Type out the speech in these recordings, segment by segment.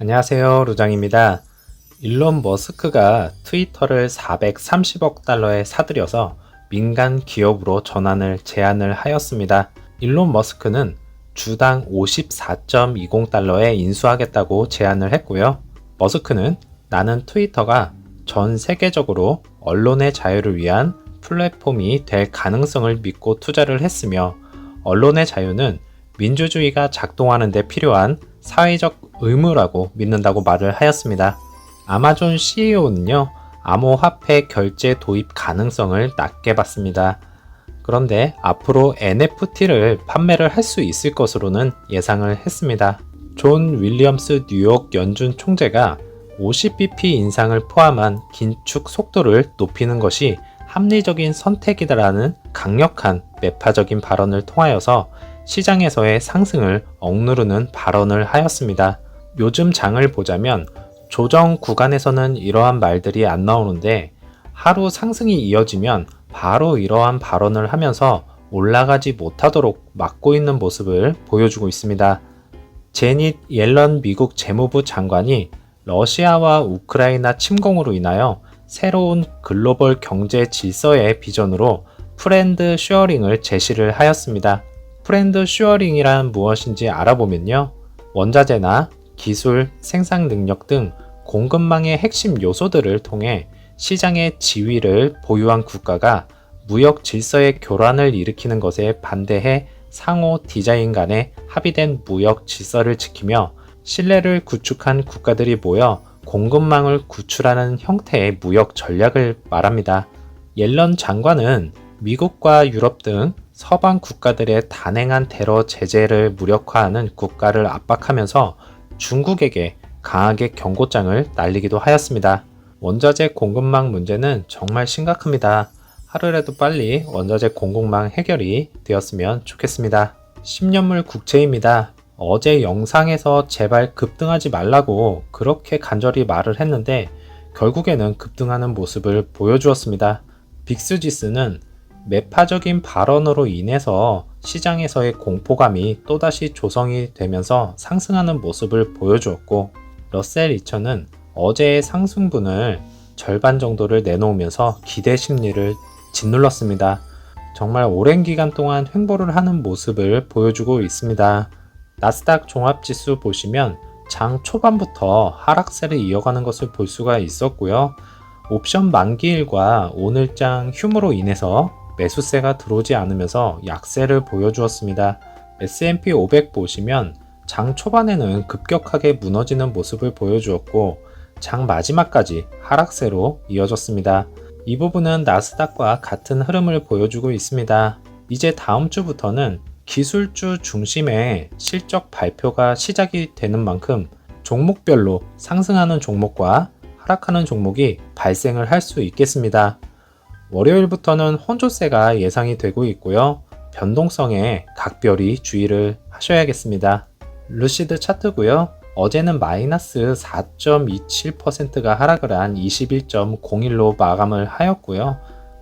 안녕하세요, 루장입니다. 일론 머스크가 트위터를 430억 달러에 사들여서 민간 기업으로 전환을 제안을 하였습니다. 일론 머스크는 주당 54.20달러에 인수하겠다고 제안을 했고요. 머스크는 나는 트위터가 전 세계적으로 언론의 자유를 위한 플랫폼이 될 가능성을 믿고 투자를 했으며 언론의 자유는 민주주의가 작동하는 데 필요한 사회적 의무라고 믿는다고 말을 하였습니다. 아마존 CEO는요, 암호화폐 결제 도입 가능성을 낮게 봤습니다. 그런데 앞으로 NFT를 판매를 할 수 있을 것으로는 예상을 했습니다. 존 윌리엄스 뉴욕 연준 총재가 50bp 인상을 포함한 긴축 속도를 높이는 것이 합리적인 선택이다라는 강력한 매파적인 발언을 통하여서 시장에서의 상승을 억누르는 발언을 하였습니다. 요즘 장을 보자면 조정 구간에서는 이러한 말들이 안 나오는데 하루 상승이 이어지면 바로 이러한 발언을 하면서 올라가지 못하도록 막고 있는 모습을 보여주고 있습니다. 제닛 옐런 미국 재무부 장관이 러시아와 우크라이나 침공으로 인하여 새로운 글로벌 경제 질서의 비전으로 프렌드 쉐어링을 제시를 하였습니다. 프렌드 쉐어링이란 무엇인지 알아보면요. 원자재나 기술, 생산 능력 등 공급망의 핵심 요소들을 통해 시장의 지위를 보유한 국가가 무역 질서의 교란을 일으키는 것에 반대해 상호 디자인 간의 합의된 무역 질서를 지키며 신뢰를 구축한 국가들이 모여 공급망을 구출하는 형태의 무역 전략을 말합니다. 옐런 장관은 미국과 유럽 등 서방 국가들의 단행한 테러 제재를 무력화하는 국가를 압박하면서 중국에게 강하게 경고장을 날리기도 하였습니다. 원자재 공급망 문제는 정말 심각합니다. 하루라도 빨리 원자재 공급망 해결이 되었으면 좋겠습니다. 10년물 국채입니다. 어제 영상에서 제발 급등하지 말라고 그렇게 간절히 말을 했는데 결국에는 급등하는 모습을 보여주었습니다. 빅스지스는 매파적인 발언으로 인해서 시장에서의 공포감이 또다시 조성이 되면서 상승하는 모습을 보여주었고 러셀 2000은 어제의 상승분을 절반 정도를 내놓으면서 기대 심리를 짓눌렀습니다. 정말 오랜 기간 동안 횡보를 하는 모습을 보여주고 있습니다. 나스닥 종합지수 보시면 장 초반부터 하락세를 이어가는 것을 볼 수가 있었고요. 옵션 만기일과 오늘장 휴무로 인해서 매수세가 들어오지 않으면서 약세를 보여주었습니다. S&P 500 보시면 장 초반에는 급격하게 무너지는 모습을 보여주었고 장 마지막까지 하락세로 이어졌습니다. 이 부분은 나스닥과 같은 흐름을 보여주고 있습니다. 이제 다음 주부터는 기술주 중심의 실적 발표가 시작이 되는 만큼 종목별로 상승하는 종목과 하락하는 종목이 발생을 할 수 있겠습니다. 월요일부터는 혼조세가 예상이 되고 있고요. 변동성에 각별히 주의를 하셔야겠습니다. 루시드 차트고요. 어제는 마이너스 4.27%가 하락을 한 21.01로 마감을 하였고요.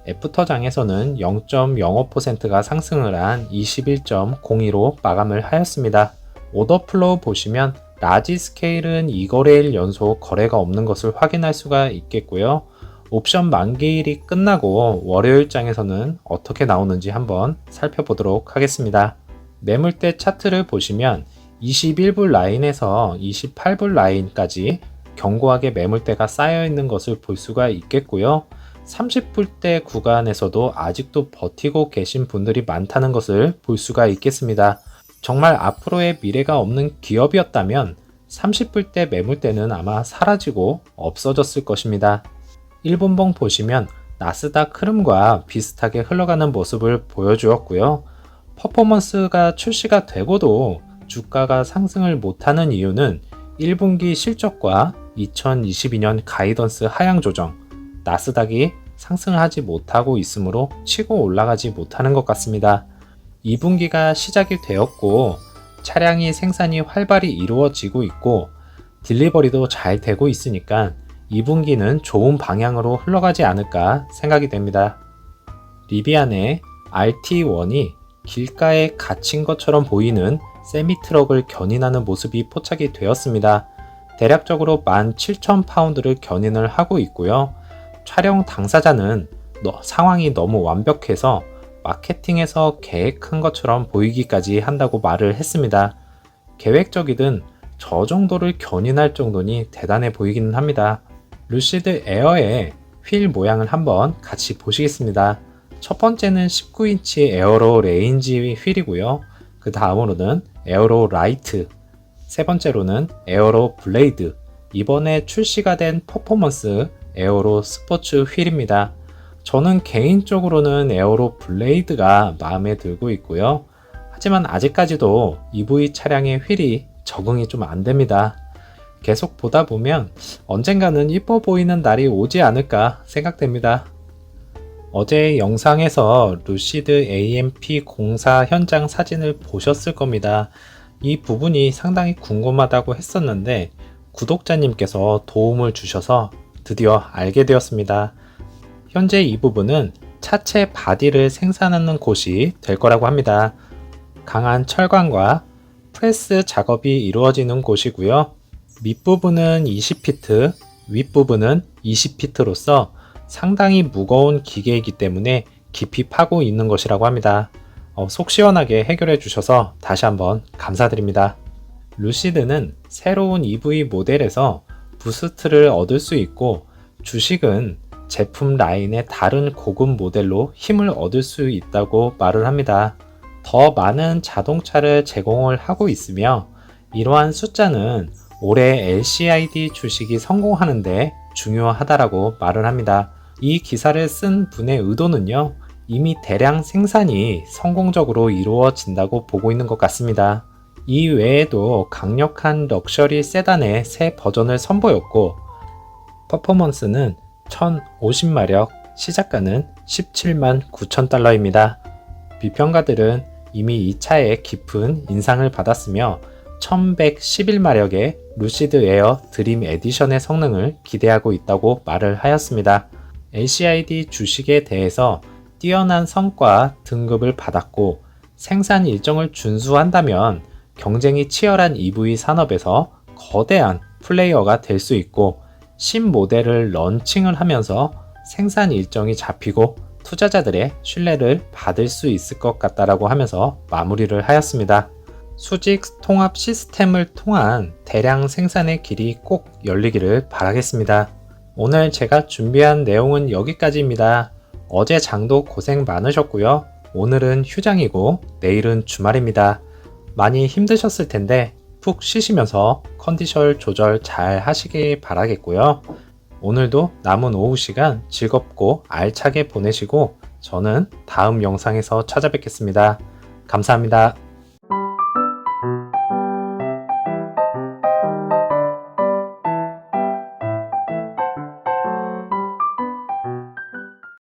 애프터장에서는 0.05%가 상승을 한 21.02로 마감을 하였습니다. 오더 플로우 보시면 라지 스케일은 2거래일 연속 거래가 없는 것을 확인할 수가 있겠고요. 옵션 만기일이 끝나고 월요일장에서는 어떻게 나오는지 한번 살펴보도록 하겠습니다. 매물대 차트를 보시면 21불 라인에서 28불 라인까지 견고하게 매물대가 쌓여 있는 것을 볼 수가 있겠고요. 30불대 구간에서도 아직도 버티고 계신 분들이 많다는 것을 볼 수가 있겠습니다. 정말 앞으로의 미래가 없는 기업이었다면 30불대 매물대는 아마 사라지고 없어졌을 것입니다. 1분봉 보시면 나스닥 흐름과 비슷하게 흘러가는 모습을 보여주었고요. 퍼포먼스가 출시가 되고도 주가가 상승을 못하는 이유는 1분기 실적과 2022년 가이던스 하향 조정, 나스닥이 상승을 하지 못하고 있으므로 치고 올라가지 못하는 것 같습니다. 2분기가 시작이 되었고 차량이 생산이 활발히 이루어지고 있고 딜리버리도 잘 되고 있으니까 2분기는 좋은 방향으로 흘러가지 않을까 생각이 됩니다. 리비안의 RT1이 길가에 갇힌 것처럼 보이는 세미트럭을 견인하는 모습이 포착이 되었습니다. 대략적으로 17,000파운드를 견인을 하고 있고요. 촬영 당사자는 상황이 너무 완벽해서 마케팅에서 계획한 것처럼 보이기까지 한다고 말을 했습니다. 계획적이든 저 정도를 견인할 정도니 대단해 보이기는 합니다. 루시드 에어의 휠 모양을 한번 같이 보시겠습니다. 첫 번째는 19인치 에어로 레인지 휠이고요. 그 다음으로는 에어로 라이트, 세 번째로는 에어로 블레이드, 이번에 출시가 된 퍼포먼스 에어로 스포츠 휠입니다. 저는 개인적으로는 에어로 블레이드가 마음에 들고 있고요. 하지만 아직까지도 EV 차량의 휠이 적응이 좀 안 됩니다. 계속 보다 보면 언젠가는 이뻐 보이는 날이 오지 않을까 생각됩니다. 어제 영상에서 루시드 AMP 공사 현장 사진을 보셨을 겁니다. 이 부분이 상당히 궁금하다고 했었는데 구독자님께서 도움을 주셔서 드디어 알게 되었습니다. 현재 이 부분은 차체 바디를 생산하는 곳이 될 거라고 합니다. 강한 철광과 프레스 작업이 이루어지는 곳이고요. 밑부분은 20피트, 윗부분은 20피트로서 상당히 무거운 기계이기 때문에 깊이 파고 있는 것이라고 합니다. 속 시원하게 해결해 주셔서 다시 한번 감사드립니다. 루시드는 새로운 EV 모델에서 부스트를 얻을 수 있고 주식은 제품 라인의 다른 고급 모델로 힘을 얻을 수 있다고 말을 합니다. 더 많은 자동차를 제공을 하고 있으며 이러한 숫자는 올해 LCID 주식이 성공하는데 중요하다라고 말을 합니다. 이 기사를 쓴 분의 의도는요, 이미 대량 생산이 성공적으로 이루어진다고 보고 있는 것 같습니다. 이 외에도 강력한 럭셔리 세단의 새 버전을 선보였고, 퍼포먼스는 1050마력, 시작가는 17만 9천 달러입니다. 비평가들은 이미 이 차에 깊은 인상을 받았으며 1111마력의 루시드 에어 드림 에디션의 성능을 기대하고 있다고 말을 하였습니다. LCID 주식에 대해서 뛰어난 성과 등급을 받았고 생산 일정을 준수한다면 경쟁이 치열한 EV 산업에서 거대한 플레이어가 될 수 있고 신모델을 런칭을 하면서 생산 일정이 잡히고 투자자들의 신뢰를 받을 수 있을 것 같다라고 하면서 마무리를 하였습니다. 수직 통합 시스템을 통한 대량 생산의 길이 꼭 열리기를 바라겠습니다. 오늘 제가 준비한 내용은 여기까지입니다. 어제 장도 고생 많으셨고요. 오늘은 휴장이고 내일은 주말입니다. 많이 힘드셨을 텐데 푹 쉬시면서 컨디션 조절 잘 하시길 바라겠고요. 오늘도 남은 오후 시간 즐겁고 알차게 보내시고 저는 다음 영상에서 찾아뵙겠습니다. 감사합니다.